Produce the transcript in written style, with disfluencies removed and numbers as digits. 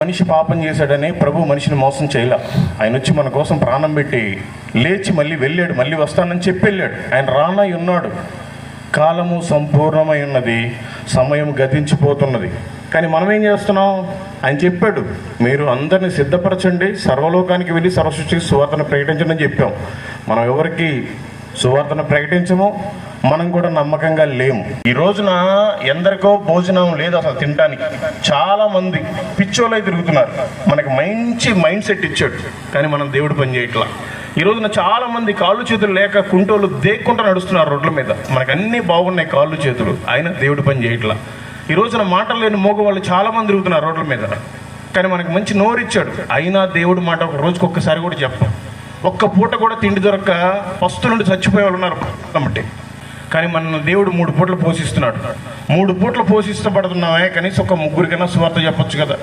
మనిషి పాపం చేశాడని ప్రభు మనిషిని మోసం చేయలే. ఆయన వచ్చి మన కోసం ప్రాణం పెట్టి లేచి మళ్ళీ వెళ్ళాడు, మళ్ళీ వస్తానని చెప్పి వెళ్ళాడు. ఆయన రానై ఉన్నాడు. కాలము సంపూర్ణమై ఉన్నది, సమయం గతించిపోతున్నది. కానీ మనం ఏం చేస్తున్నాం? ఆయన చెప్పాడు, మీరు అందరినీ సిద్ధపరచండి, సర్వలోకానికి వెళ్ళి సర్వసృష్టికి సువార్తను ప్రకటించండి అని చెప్పాం. మనం ఎవరికి సువార్తను ప్రకటించము, మనం కూడా నమ్మకంగా లేము. ఈ రోజున ఎందరికో భోజనం లేదు అసలు తినడానికి. చాలా మంది పిచ్చోళ్ళై తిరుగుతున్నారు. మనకి మంచి మైండ్ సెట్ ఇచ్చాడు, కానీ మనం దేవుడి పని చేయట్లా. ఈ రోజున చాలా మంది కాళ్ళు చేతులు లేక కుంటోళ్ళు దేక్కుంటూ నడుస్తున్నారు రోడ్ల మీద. మనకు అన్నీ బాగున్నాయి కాళ్ళు చేతులు, అయినా దేవుడి పని చేయట్లా. ఈ రోజున మాటలు లేని మోగవాళ్ళు చాలా మంది తిరుగుతున్నారు రోడ్ల మీద, కానీ మనకి మంచి నోరిచ్చాడు, అయినా దేవుడి మాట ఒక రోజుకి ఒక్కసారి కూడా చెప్పాం. ఒక్క పూట కూడా తిండి దొరక్క పస్తు నుండి చచ్చిపోయే వాళ్ళు ఉన్నారు కాబట్టి. కానీ మన దేవుడు 3 పూటలు పోషిస్తున్నాడు. 3 పూటలు పోషిస్తపడుతున్నామే, కనీసం ఒక 3 కన్నా సువార్త చెప్పొచ్చు కదా.